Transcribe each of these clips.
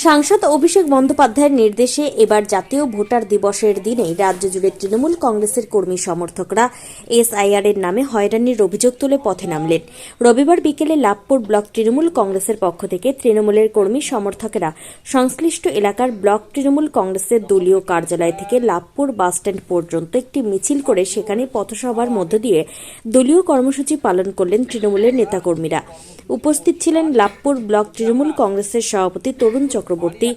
সাংসদ অভিষেক বন্দ্যোপাধ্যায়ের নির্দেশে এবার জাতীয় ভোটার দিবসের দিনেই রাজ্য জুড়ে তৃণমূল কংগ্রেসের কর্মী সমর্থকরা এসআইআর এর নামে হয়রানির অভিযোগ তুলে পথে নামলেন। রবিবার বিকেলে লাভপুর ব্লক তৃণমূল কংগ্রেসের পক্ষ থেকে তৃণমূলের কর্মী সমর্থকেরা সংশ্লিষ্ট এলাকার ব্লক তৃণমূল কংগ্রেসের দলীয় কার্যালয় থেকে লাভপুর বাসস্ট্যান্ড পর্যন্ত একটি মিছিল করে সেখানে পথসভার মধ্য দিয়ে দলীয় কর্মসূচি পালন করলেন তৃণমূলের নেতাকর্মীরা। উপস্থিত ছিলেন লাভপুর ব্লক তৃণমূল কংগ্রেসের সভাপতি তরুণ চক্রবর্তী,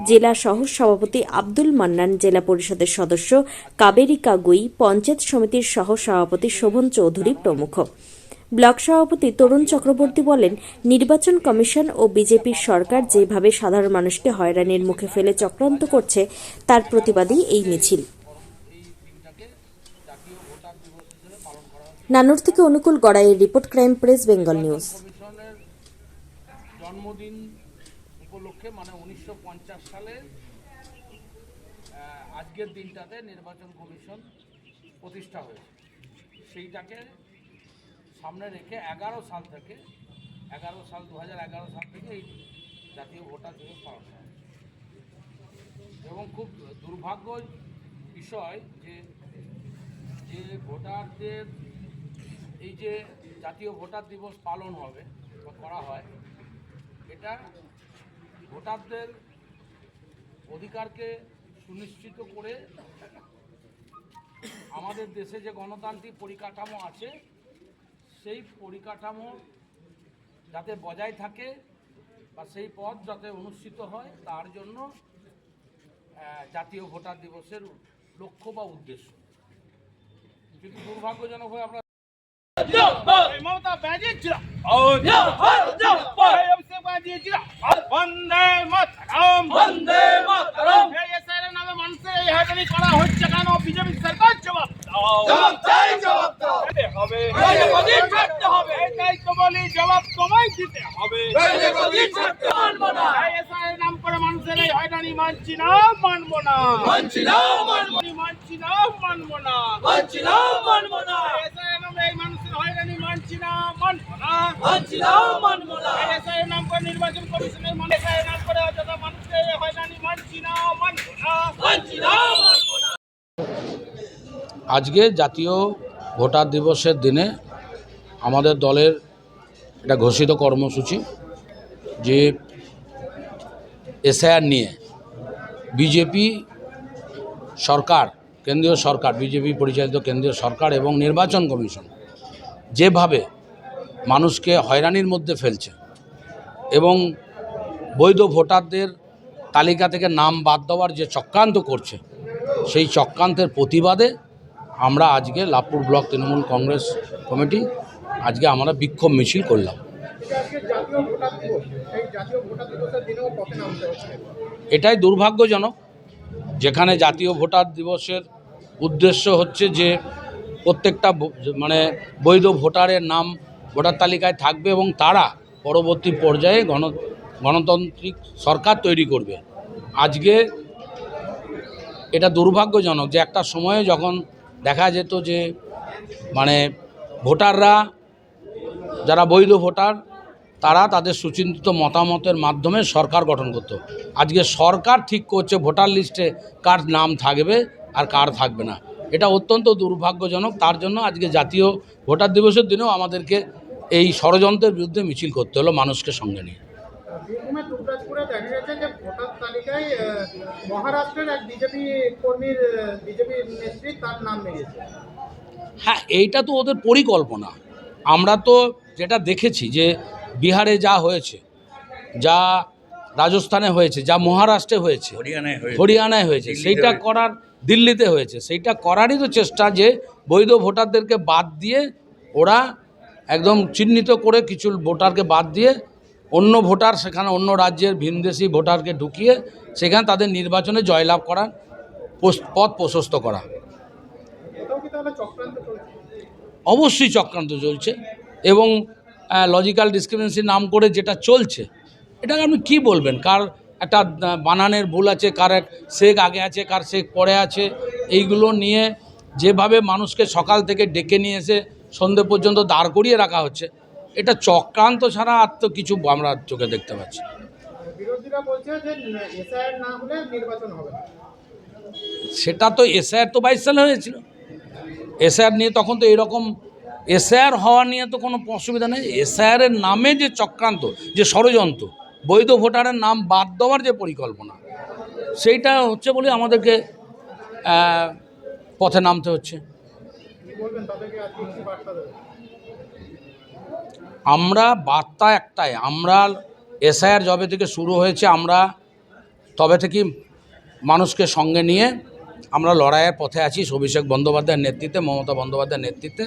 জেলা সহ সভাপতি আব্দুল মান্নান, জেলা পরিষদের সদস্য কাবেরী কাগুই, পঞ্চায়েত সমিতির সহ সভাপতি শোভন চৌধুরী প্রমুখ। ব্লক সভাপতি তরুণ চক্রবর্তী বলেন, নির্বাচন কমিশন ও বিজেপির সরকার যেভাবে সাধারণ মানুষকে হয়রানির মুখে ফেলে চক্রান্ত করছে তার প্রতিবাদী এই মিছিল। নানুর থেকে অনুকূল গড়াইয়ের report, crime press, Bengal news. জন্মদিন উপলক্ষে মানে 1950 সালে আজকের দিনটাতে নির্বাচন কমিশন প্রতিষ্ঠা হয়েছে। সেইটাকে সামনে রেখে 2011 সাল থেকে এই জাতীয় ভোটার দিবস পালন করা হয়। এবং খুব দুর্ভাগ্য বিষয় যে ভোটারদের এই যে জাতীয় ভোটার দিবস পালন হবে বা করা হয়, এটা ভোটারদের অধিকারকে সুনিশ্চিত করে আমাদের দেশে যে গণতান্ত্রিক পরিকাঠামো আছে সেই পরিকাঠামো যাতে বজায় থাকে বা সেই পথ যাতে অনুষ্ঠিত হয় তার জন্য জাতীয় ভোটার দিবসের লক্ষ্য বা উদ্দেশ্য। কিন্তু দুর্ভাগ্যজনকভাবে আমরা মমতা ব্যানার্জি বন্দে মাতরম বন্দে মাতরম এসআইআর নামে মানুষের এই হয়রানি করা হচ্ছে কেন? বিজেপি সরকার জবাব দাও, জবাব চাই, জবাব দাও হবে, গদির ছাড়তে হবে। এটাই তো বলি, জবাব তোমায় দিতে হবে, গদির ছাড়তে মানব না। এসআইআর নাম করে মানুষের এই হয়রানি মানছি না, মানব না, মানছি না, মানব না, মানছি না, মানব না, মানছি না, মানব না। এসআইআর নামে এই মানুষের হয়রানি মানছি না, মানব না, মানছি না, মানব না। এসআইআর নাম করে নির্বাচন কমিশনের এসআইআর নাম করে অযথা মানুষের এই হয়রানি মানছি না, মানব না, মানছি না, মানব না। আজকে জাতীয় ভোটার দিবসের দিনে আমাদের দলের একটা ঘোষিত কর্মসূচি যে এসআইআর নিয়ে বিজেপি সরকার, কেন্দ্রীয় সরকার, বিজেপি পরিচালিত কেন্দ্রীয় সরকার এবং নির্বাচন কমিশন যেভাবে মানুষকে হয়রানির মধ্যে ফেলছে এবং বৈধ ভোটারদের তালিকা থেকে নাম বাদ দেওয়ার যে চক্রান্ত করছে, সেই চক্রান্তের প্রতিবাদে আমরা আজকে লাভপুর ব্লক তৃণমূল কংগ্রেস কমিটি আজকে আমরা বিক্ষোভ মিছিল করলাম। এটাই দুর্ভাগ্যজনক, যেখানে জাতীয় ভোটার দিবসের উদ্দেশ্য হচ্ছে যে প্রত্যেকটা মানে বৈধ ভোটারের নাম ভোটার তালিকায় থাকবে এবং তারা পরবর্তী পর্যায়ে গণতান্ত্রিক সরকার তৈরি করবে। আজকে এটা দুর্ভাগ্যজনক যে একটা সময়ে যখন দেখা যেত যে মানে ভোটাররা যারা বৈধ ভোটার তারা তাদের সুচিন্তিত মতামতের মাধ্যমে সরকার গঠন করত। আজকে সরকার ঠিক করছে ভোটার লিস্টে কার নাম থাকবে আর কার থাকবে না। এটা অত্যন্ত দুর্ভাগ্যজনক। তার জন্য আজকে জাতীয় ভোটার দিবসের দিনেও আমাদেরকে এই ষড়যন্ত্রের বিরুদ্ধে মিছিল করতে হলো মানুষকে সঙ্গে নিয়ে। হ্যাঁ, এইটা তো ওদের পরিকল্পনা। আমরা তো যেটা দেখেছি যে বিহারে যা হয়েছে, যা রাজস্থানে হয়েছে, যা মহারাষ্ট্রে হয়েছে, হরিয়ানায় হয়েছে, সেইটা করার, দিল্লিতে হয়েছে, সেইটা করারই তো চেষ্টা যে বৈধ ভোটারদেরকে বাদ দিয়ে ওরা একদম চিহ্নিত করে কিছু ভোটারকে বাদ দিয়ে অন্য ভোটার, সেখানে অন্য রাজ্যের ভিনদেশি ভোটারকে ঢুকিয়ে সেখানে তাদের নির্বাচনে জয়লাভ করার পথ প্রশস্ত করা। অবশ্যই চক্রান্ত চলছে এবং লজিক্যাল ডিসক্রিমিনেন্সির নাম করে যেটা চলছে, এটাকে আপনি কী বলবেন? কার একটা বানানের ভুল আছে, কার এক শেখ আগে আছে, কার শেখ পরে আছে, এইগুলো নিয়ে যেভাবে মানুষকে সকাল থেকে ডেকে নিয়ে এসে সন্ধে পর্যন্ত দাঁড় করিয়ে রাখা হচ্ছে, এটা চক্রান্ত ছাড়া আর তো কিছু আমরা চোখে দেখতে পাচ্ছি। বিরোধীরা বলছে যে এসআইআর না হলে নির্বাচন হবে না। সেটা তো এসআইআর তো 22 সালে হয়েছিল। এসআইআর নিয়ে তখন তো এরকম এসআইআর হওয়া নিয়ে তো কোনো অসুবিধা নেই। এসআইআরের নামে যে চক্রান্ত, যে ষড়যন্ত্র, বৈধ ভোটারের নাম বাদ দেওয়ার যে পরিকল্পনা, সেইটা হচ্ছে বলে আমাদেরকে পথে নামতে হচ্ছে। কি বলবেন তাদেরকে, আজকে কি বার্তা দেবেন? আমরা বার্তা একটাই, আমরা এসআইআর যবে থেকে শুরু হয়েছে আমরা তবে থেকেই মানুষকে সঙ্গে নিয়ে আমরা লড়াইয়ের পথে আছি। অভিষেক বন্দ্যোপাধ্যায়ের নেতৃত্বে, মমতা বন্দ্যোপাধ্যায়ের নেতৃত্বে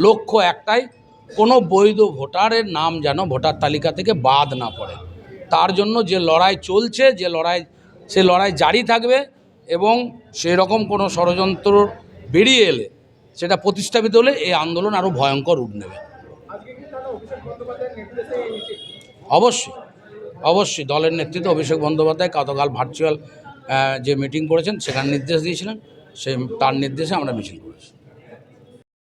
লক্ষ্য একটাই, কোনো বৈধ ভোটারের নাম যেন ভোটার তালিকা থেকে বাদ না পড়ে। তার জন্য যে লড়াই চলছে, সে লড়াই জারি থাকবে এবং সেই রকম কোনো ষড়যন্ত্র বেরিয়ে এলে, সেটা প্রতিষ্ঠাপিত হলে এই আন্দোলন আরও ভয়ঙ্কর রূপ নেবে। আজকে কি তাহলে অভিষেক বন্দ্যোপাধ্যায়ের নির্দেশে এই মিছিল? অবশ্যই দলের নেতৃত্বে অভিষেক বন্দ্যোপাধ্যায় গতকাল ভার্চুয়াল যে মিটিং করেছেন সেখানে নির্দেশ দিয়েছিলেন, তার নির্দেশে আমরা মিছিল করেছি।